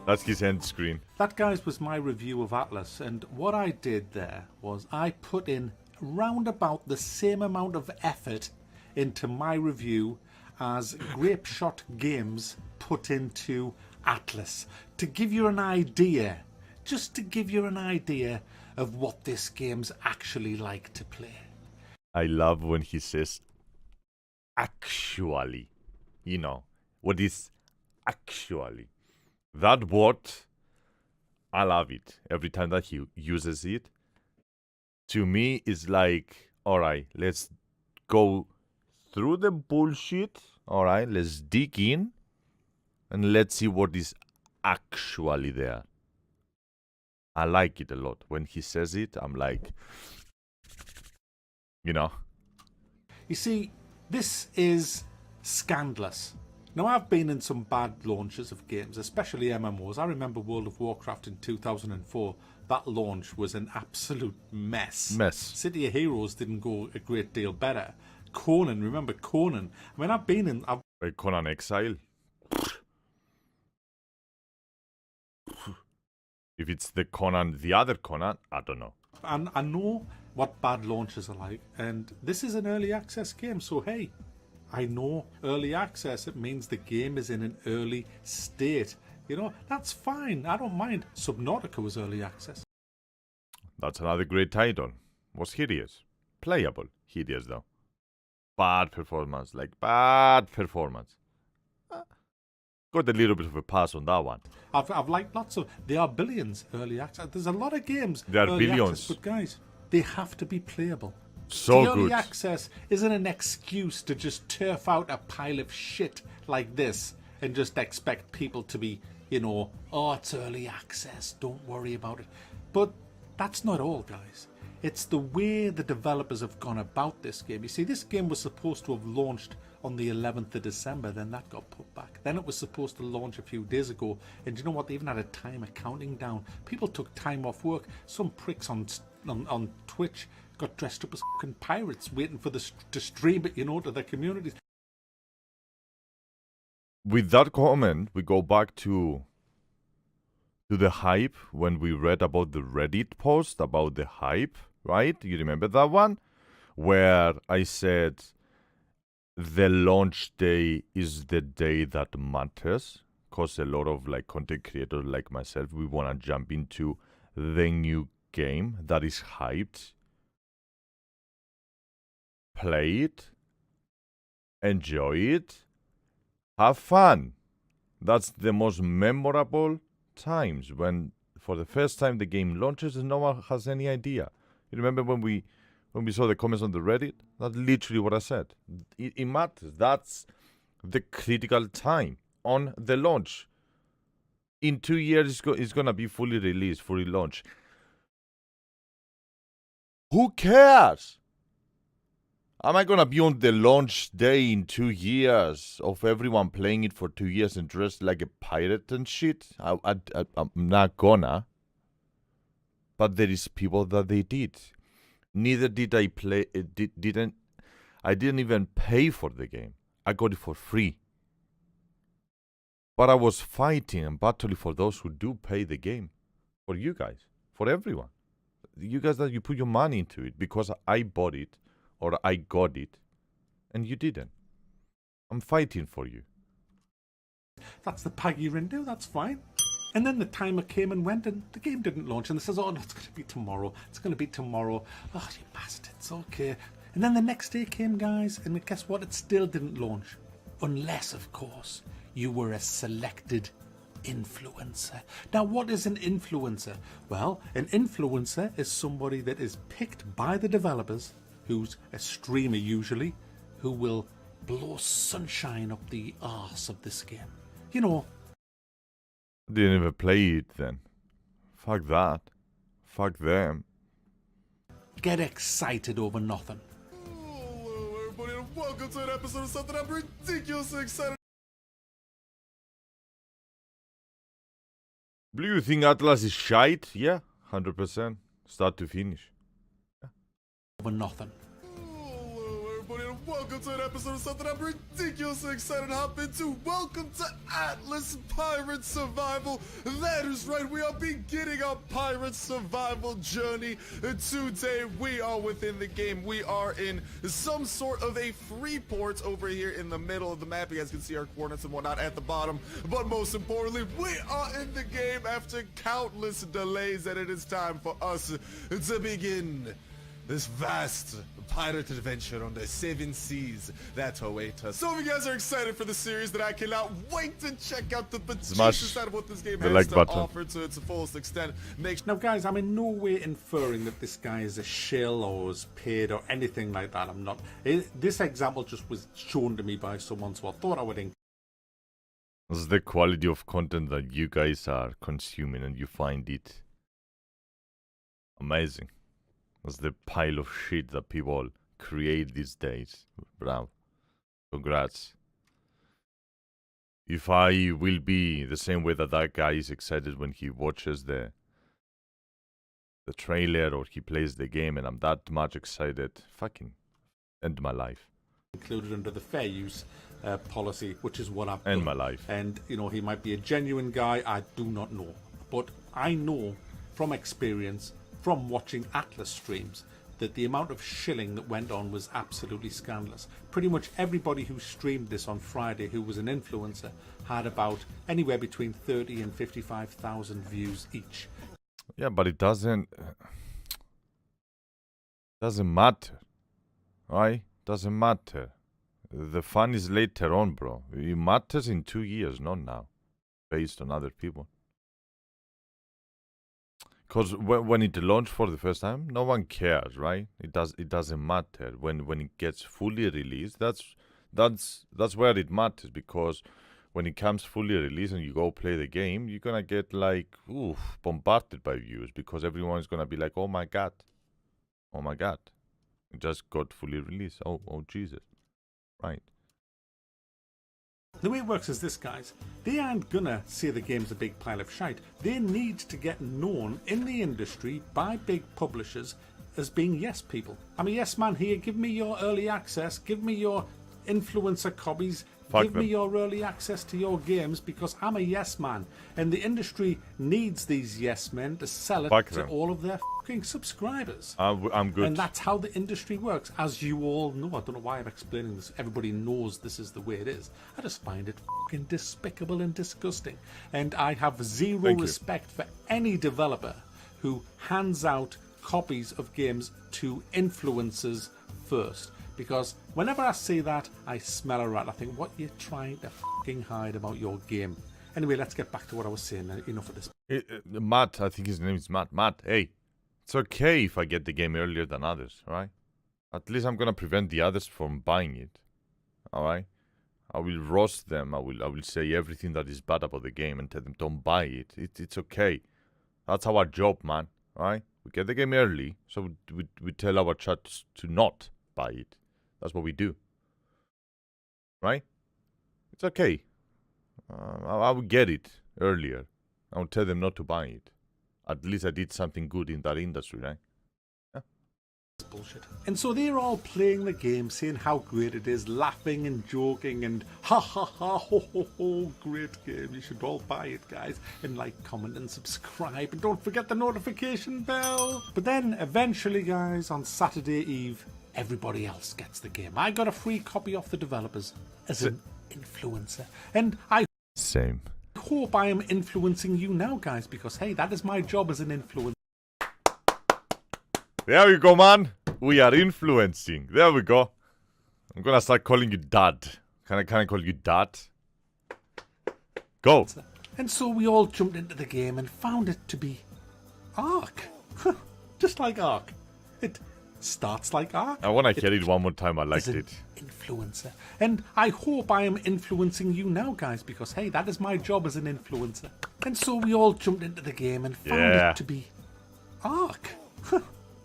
that's his end screen. That, guys, was my review of Atlas, and what I did there was I put in round about the same amount of effort into my review as Grape Shot Games put into Atlas, to give you an idea, just to give you an idea of what this game's actually like to play. I love when he says, actually. You know, what is actually? That word, I love it. Every time that he uses it, to me, is like, alright, let's go through the bullshit. Alright, let's dig in. And let's see what is actually there. I like it a lot. When he says it, I'm like, you know. You see, this is scandalous. Now, I've been in some bad launches of games, especially MMOs. I remember World of Warcraft in 2004. That launch was an absolute mess. City of Heroes didn't go a great deal better. Conan, remember Conan? I mean, I've been in... Conan Exile. If it's the Conan, the other Conan, I don't know. And I know what bad launches are like, and this is an early access game, so hey, I know early access, it means the game is in an early state. You know, that's fine, I don't mind. Subnautica was early access. That's another great title. Was hideous. Playable. Hideous though. Bad performance, like bad performance. Got a little bit of a pass on that one. I've liked lots of... There are billions early access. There's a lot of games there are early billions. Access, but guys, they have to be playable. So the early good. access isn't an excuse to just turf out a pile of shit like this and just expect people to be, you know, oh, it's early access, don't worry about it. But that's not all, guys. It's the way the developers have gone about this game. You see, this game was supposed to have launched on the 11th of December, then that got put back. Then it was supposed to launch a few days ago, and you know what? They even had a timer counting down. People took time off work. Some pricks on Twitch got dressed up as fucking pirates, waiting for to stream it, you know, to their communities. With that comment, we go back to the hype when we read about the Reddit post about the hype, right? You remember that one? Where I said the launch day is the day that matters, because a lot of like content creators like myself, we want to jump into the new game that is hyped, play it, enjoy it, have fun. That's the most memorable times, when for the first time the game launches and no one has any idea. You remember when we saw the comments on the Reddit? That's literally what I said. It matters. That's the critical time on the launch. In 2 years, it's going to be fully released, fully launched. Who cares? Am I going to be on the launch day in 2 years of everyone playing it for 2 years and dressed like a pirate and shit? I'm not gonna. But there is people that they did. Neither did I play. I didn't even pay for the game. I got it for free. But I was fighting and battling for those who do pay the game. For you guys. For everyone. You guys that you put your money into it because I bought it or I got it and you didn't. I'm fighting for you. That's the pag you're into, that's fine. And then the timer came and went and the game didn't launch. And they says, oh, no, it's going to be tomorrow. It's going to be tomorrow. Oh, you bastards, okay. And then the next day came, guys, and guess what? It still didn't launch. Unless, of course, you were a selected influencer. Now, what is an influencer? Well, an influencer is somebody that is picked by the developers, who's a streamer usually, who will blow sunshine up the arse of this game. You know, Didn't even play it then. Fuck that. Fuck them. get excited over nothing. Hello, everybody, and welcome to an episode of something I'm ridiculously excited. Blue, you think Atlas is shite? Yeah, 100%. Start to finish. Over nothing. Hello, everybody, and welcome to an episode of something I'm ridiculously excited to hop into. Welcome to Atlas Pirate Survival. That is right, we are beginning our pirate survival journey. Today, we are within the game. We are in some sort of a free port over here in the middle of the map. You guys can see our coordinates and whatnot at the bottom. But most importantly, we are in the game after countless delays, and it is time for us to begin this vast pirate adventure on the 7 seas that await us. So if you guys are excited for the series, then I cannot wait to check out the potential side of what this game has to offer to its fullest extent. Now, guys, I'm in no way inferring that this guy is a shill or is paid or anything like that. I'm not. This example just was shown to me by someone, so I thought I would include. This is the quality of content that you guys are consuming and you find it amazing. That's the pile of shit that people create these days. Bravo. Congrats. If I will be the same way that guy is excited when he watches the trailer or he plays the game and I'm that much excited, fucking end my life. Included under the fair use policy, which is what I've End done. my life. And, you know, he might be a genuine guy, I do not know. But I know from experience, from watching Atlas streams, that the amount of shilling that went on was absolutely scandalous. Pretty much everybody who streamed this on Friday who was an influencer had about anywhere between 30 and 55,000 views each. Yeah, but it doesn't matter, right? Doesn't matter. The fun is later on, bro. It matters in 2 years, not now, based on other people. Because when it launched for the first time, no one cares, right? It doesn't matter. When it gets fully released, that's where it matters. Because when it comes fully released and you go play the game, you're gonna get like bombarded by views because everyone is gonna be like, oh my god, Oh my God. It just got fully released. Oh Jesus. Right. The way it works is this, guys. They aren't gonna say the game's a big pile of shite. They need to get known in the industry by big publishers as being yes people. I'm a yes man here. Give me your early access. Give me your influencer copies. Give me your early access to your games because I'm a yes man. And the industry needs these yes men to sell it to all of their fucking subscribers. I'm good. And that's how the industry works, as you all know. I don't know why I'm explaining this. Everybody knows this is the way it is. I just find it fucking despicable and disgusting. And I have zero respect for any developer who hands out copies of games to influencers first. Because whenever I see that, I smell a rat. I think, what you're trying to fucking hide about your game. Anyway, let's get back to what I was saying. Enough of this. Matt, I think his name is Matt. Matt, hey, it's okay if I get the game earlier than others, right? At least I'm gonna prevent the others from buying it. Alright? I will roast them. I will say everything that is bad about the game and tell them don't buy it. It's okay. That's our job, man. Alright? We get the game early, so we tell our chat to not buy it. That's what we do. Right? It's okay. I will get it earlier. I will tell them not to buy it. At least I did something good in that industry, right? Yeah. It's bullshit. And so they're all playing the game, saying how great it is, laughing and joking and ha ha ha ho ho ho, great game. You should all buy it, guys. And like, comment and subscribe. And don't forget the notification bell. But then eventually, guys, on Saturday Eve, everybody else gets the game. I got a free copy off the developers as an influencer. And I hope I am influencing you now, guys, because, hey, that is my job as an influencer. There we go, man. We are influencing. There we go. I'm gonna start calling you Dad. Can I call you Dad? Go. And so we all jumped into the game and found it to be Ark. Just like Ark. It starts like Ark. I want to hear it one more time. I liked it. Influencer. And I hope I am influencing you now, guys, because, hey, that is my job as an influencer. And so we all jumped into the game and found it to be Ark.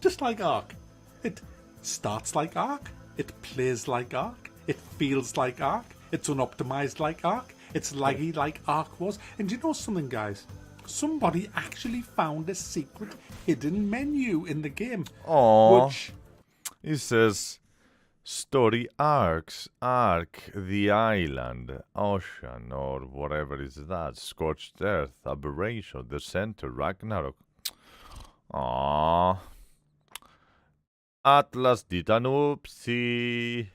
Just like Ark. It starts like Ark. It plays like Ark. It feels like Ark. It's unoptimized like Ark. It's laggy like Ark was. And you know something, guys? Somebody actually found a secret hidden menu in the game. Aww. Which it says story arcs, arc, the island, ocean, or whatever is that. Scorched earth, aberration, the center, Ragnarok. Aww. Atlas did an oopsie.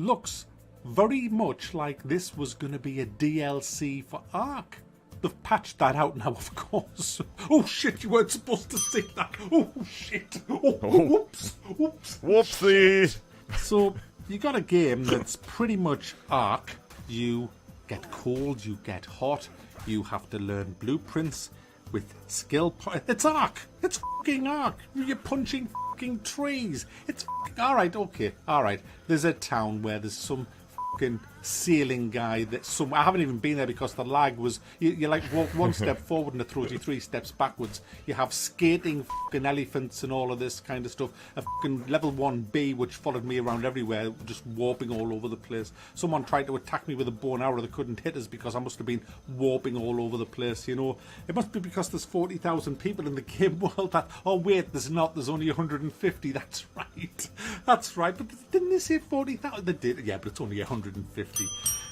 looks very much like this was going to be a DLC for Ark. They've patched that out now, of course. Oh shit, you weren't supposed to say that. Oh shit. Oh, whoops. Whoops. Whoopsie. So, you got a game that's pretty much Ark. You get cold, you get hot, you have to learn blueprints with skill points. It's Ark. It's fucking Ark. You're punching fucking trees. It's alright, okay, alright. There's a town where there's some fucking sailing guy that some I haven't even been there because the lag was you like walk one step forward and it throws you 3 steps backwards. You have skating fucking elephants and all of this kind of stuff. A fucking level 1B which followed me around everywhere, just warping all over the place. Someone tried to attack me with a bow and arrow that couldn't hit us because I must have been warping all over the place, you know. It must be because there's 40,000 people in the game world that, oh wait, there's not, there's only 150. That's right. That's right. But didn't they say 40,000? They did, yeah, but it's only 150.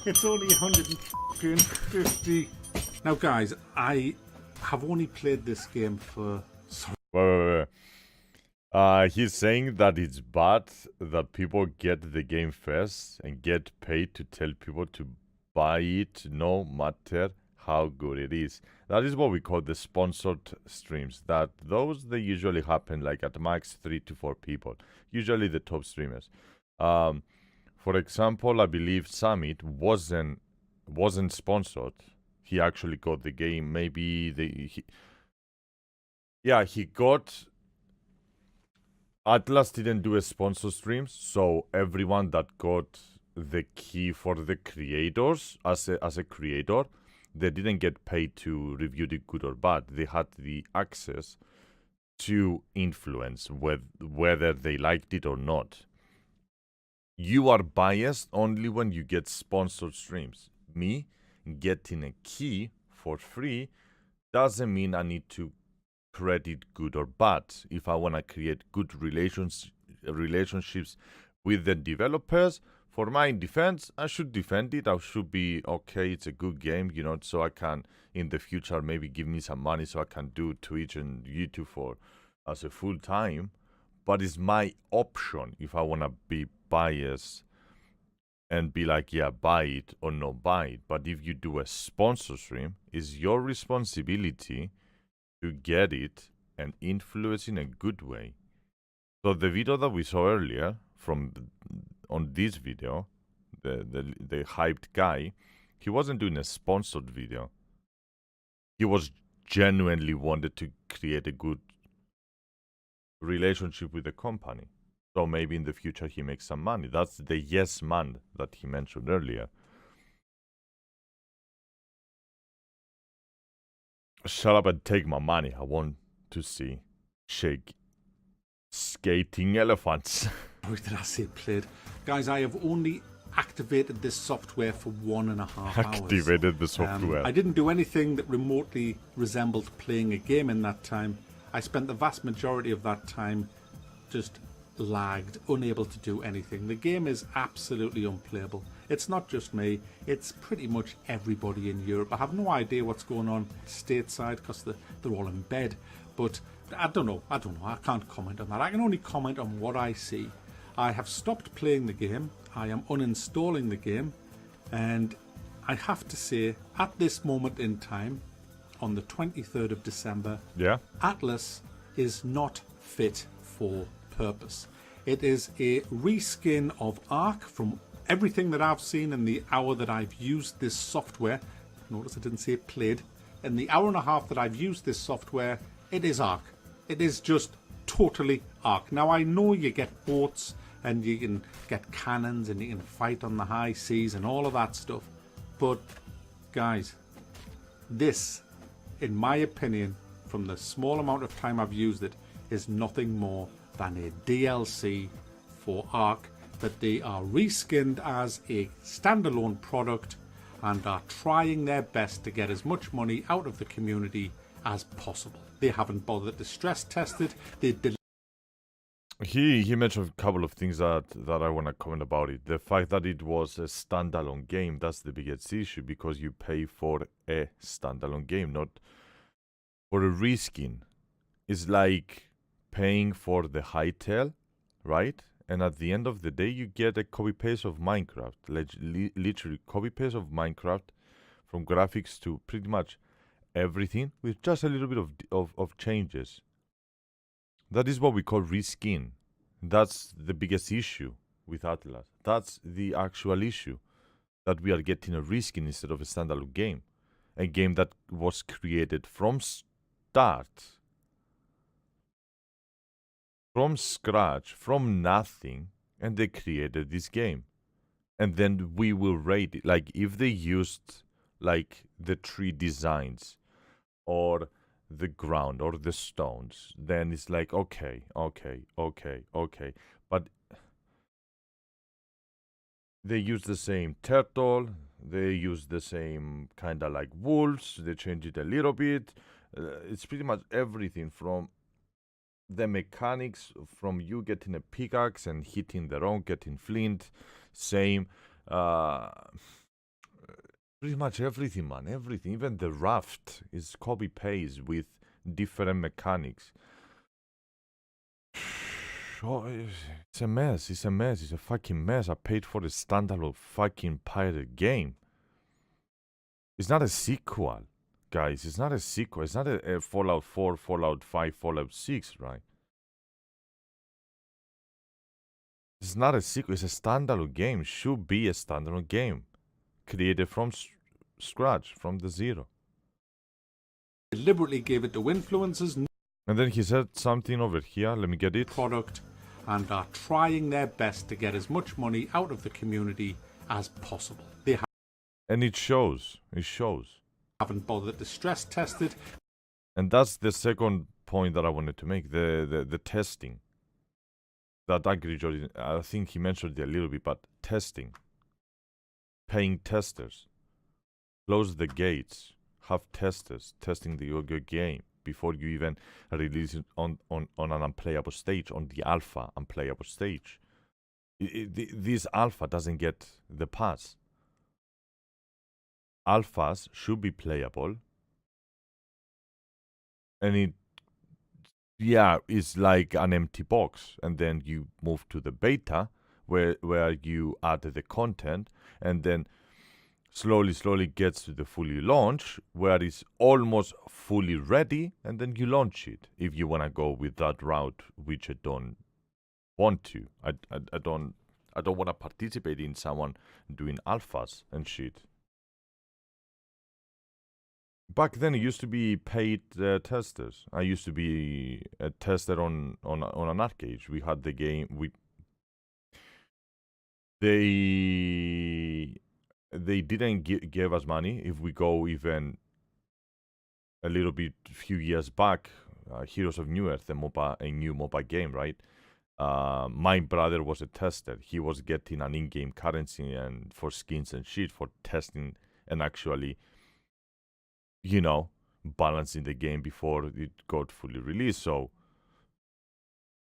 It's only 150. Now, guys, I have only played this game for... Sorry. Wait. He's saying that it's bad that people get the game first and get paid to tell people to buy it no matter how good it is. That is what we call the sponsored streams. That those, they usually happen like at max 3 to 4 people. Usually the top streamers. For example, I believe Summit wasn't sponsored. He actually got the game. Maybe he got. Atlas didn't do a sponsor streams, so everyone that got the key for the creators as a creator, they didn't get paid to review it good or bad. They had the access to influence whether they liked it or not. You are biased only when you get sponsored streams. Me getting a key for free doesn't mean I need to credit good or bad. If I want to create good relationships with the developers, for my defense, I should defend it. I should be okay. It's a good game, you know, so I can in the future maybe give me some money so I can do Twitch and YouTube for as a full time. But it's my option if I want to be biased and be like, yeah, buy it or not buy it. But if you do a sponsor stream, it's your responsibility to get it and influence in a good way. So the video that we saw earlier on this video, the hyped guy, he wasn't doing a sponsored video. He was genuinely wanted to create a good relationship with the company. So maybe in the future he makes some money. That's the yes man that he mentioned earlier. Shut up and take my money. I want to see skating elephants. Or did I say played? Guys, I have only activated this software for 1.5 hours. Activated the software. I didn't do anything that remotely resembled playing a game in that time. I spent the vast majority of that time just lagged, unable to do anything. The game is absolutely unplayable. It's not just me, it's pretty much everybody in Europe. I have no idea what's going on stateside because they're all in bed. But I don't know. I can't comment on that. I can only comment on what I see. I have stopped playing the game. I am uninstalling the game. And I have to say, at this moment in time, on the 23rd of December, Atlas is not fit for purpose. It is a reskin of Ark from everything that I've seen in the hour that I've used this software. Notice I didn't say played. In the hour and a half that I've used this software, it is Ark. It is just totally Ark. Now I know you get boats and you can get cannons and you can fight on the high seas and all of that stuff. But guys, this, in my opinion, from the small amount of time I've used it, is nothing more than a DLC for Ark that they are reskinned as a standalone product and are trying their best to get as much money out of the community as possible. They haven't bothered to stress test it. He mentioned a couple of things that I want to comment about it. The fact that it was a standalone game, that's the biggest issue, because you pay for a standalone game, not for a reskin. It's like paying for the hightail, right? And at the end of the day, you get a copy-paste of Minecraft. Literally copy-paste of Minecraft, from graphics to pretty much everything, with just a little bit of changes. That is what we call reskin. That's the biggest issue with Atlas. That's the actual issue, that we are getting a reskin instead of a standalone game. A game that was created from start, from scratch, from nothing, and they created this game. And then we will rate it. Like, if they used, like, the tree designs, or the ground, or the stones, then it's like, okay. But they use the same turtle, they use the same kind of like wolves, they change it a little bit. It's pretty much everything, from the mechanics, from you getting a pickaxe and hitting the rock, getting flint, same. Pretty much everything, man. Everything. Even the raft is copy-paste with different mechanics. Oh, it's a mess. It's a mess. It's a fucking mess. I paid for a standalone fucking pirate game. It's not a sequel, guys. It's not a sequel. It's not a Fallout 4, Fallout 5, Fallout 6, right? It's not a sequel. It's a standalone game. Should be a standalone game. Created from scratch, from the zero. Deliberately gave it to influencers. And then he said something over here. Let me get it. Product, and are trying their best to get as much money out of the community as possible. They and it shows. It shows. Haven't bothered to stress test it. And that's the second point that I wanted to make. The testing. That AngryJoe, I think he mentioned it a little bit, but testing. Paying testers. Close the gates. Have testers testing your game before you even release it on an unplayable stage, on the alpha unplayable stage. This alpha doesn't get the pass. Alphas should be playable. And it, it's like an empty box. And then you move to the beta where you add the content, and then slowly gets to the fully launch where it's almost fully ready, and then you launch it if you want to go with that route, which I don't want to. I don't want to participate in someone doing alphas and shit. Back then, it used to be paid testers. I used to be a tester on an arcade. We had the game. They didn't give us money. If we go even a little bit, few years back, Heroes of New Earth, a new MOBA game, right? My brother was a tester. He was getting an in-game currency and for skins and shit for testing and actually, balancing the game before it got fully released. So,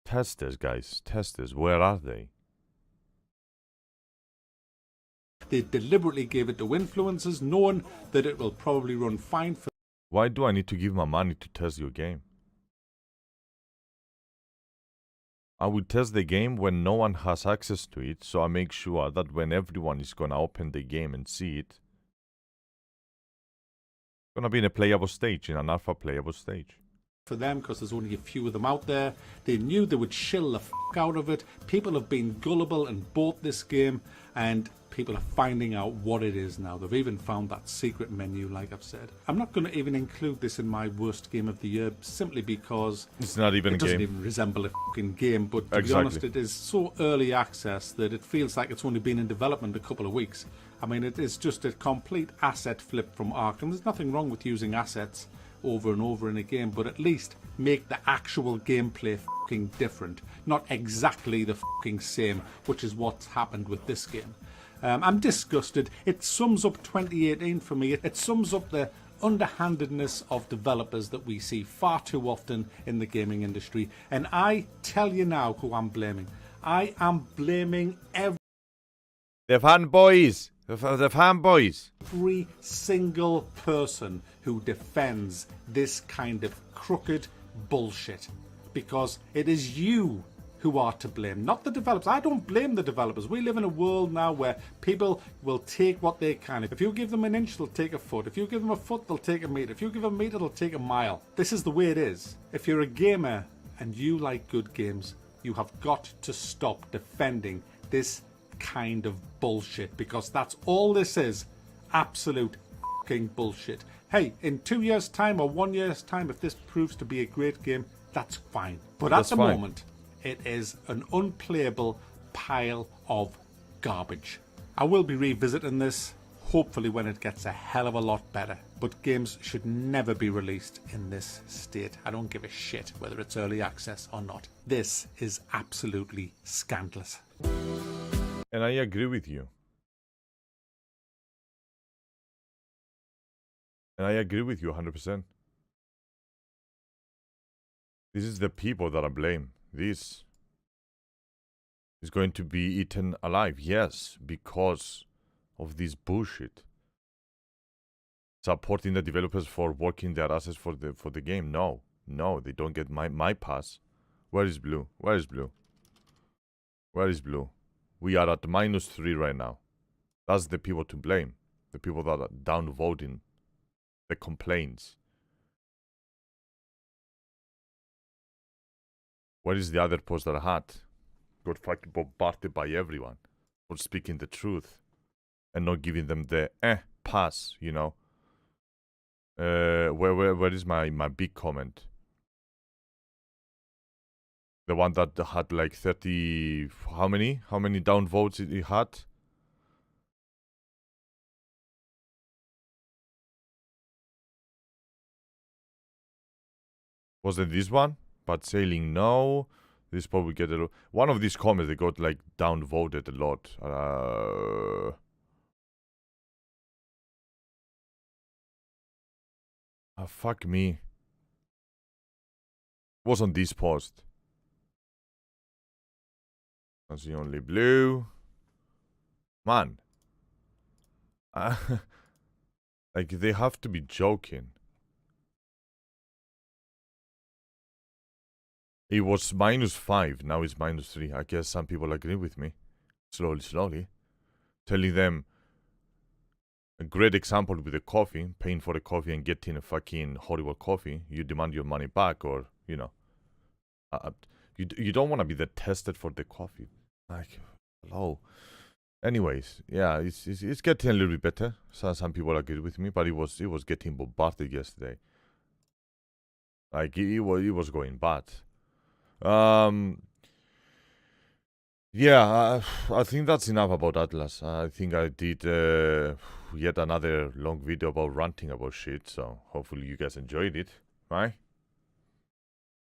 testers, guys, testers, where are they? They deliberately gave it to influencers, knowing that it will probably run fine for. Why do I need to give my money to test your game? I will test the game when no one has access to it, so I make sure that when everyone is gonna open the game and see it, it's gonna be in a playable stage, in an alpha playable stage. For them, because there's only a few of them out there. They knew they would shill the out of it. People have been gullible and bought this game, and people are finding out what it is now. They've even found that secret menu, like I've said. I'm not going to even include this in my worst game of the year, simply because it's not even a game. It doesn't even resemble a fucking game, but to be honest, it is so early access that it feels like it's only been in development a couple of weeks. I mean, it is just a complete asset flip from Ark, and there's nothing wrong with using assets over and over in a game, but at least make the actual gameplay fucking different, not exactly the fucking same, which is what's happened with this game. I'm disgusted. It sums up 2018 for me. It sums up the underhandedness of developers that we see far too often in the gaming industry. And I tell you now who I'm blaming. I am blaming the fanboys. The fanboys. Every single person who defends this kind of crooked bullshit. Because it is you who are to blame, not the developers. I don't blame the developers. We live in a world now where people will take what they can. If you give them an inch, they'll take a foot. If you give them a foot, they'll take a meter. If you give them a meter, they'll take a mile. This is the way it is. If you're a gamer and you like good games, you have got to stop defending this kind of bullshit, because that's all this is. Absolute fucking bullshit. Hey, in 2 years' time or 1 year's time, if this proves to be a great game, that's fine. But at the moment, it is an unplayable pile of garbage. I will be revisiting this, hopefully when it gets a hell of a lot better. But games should never be released in this state. I don't give a shit whether it's early access or not. This is absolutely scandalous. And I agree with you. And I agree with you 100%. This is the people that I blame. This is going to be eaten alive. Yes, because of this bullshit. Supporting the developers for working their asses for the game. No, they don't get my pass. Where is Blue? Where is Blue? Where is Blue? We are at -3 right now. That's the people to blame. The people that are downvoting the complaints. Where is the other post that I had? Got fucking bombarded by everyone for speaking the truth and not giving them the pass, Where is my big comment? The one that had like 30, how many downvotes it had? Was it this one? But sailing, no. This probably get a one of these comments they got like downvoted a lot. Fuck me. Was on this post. That's the only blue. Man. Like they have to be joking. It was -5, now it's -3. I guess some people agree with me. Slowly. Telling them, a great example with the coffee, paying for the coffee and getting a fucking horrible coffee. You demand your money back or, you know. You don't want to be the tested for the coffee. Like, hello. Anyways, yeah, it's getting a little bit better. So some people agree with me, but it was getting bombarded yesterday. Like, it was going bad. Yeah, I think that's enough about Atlas. I think I did yet another long video about ranting about shit, so hopefully you guys enjoyed it, right?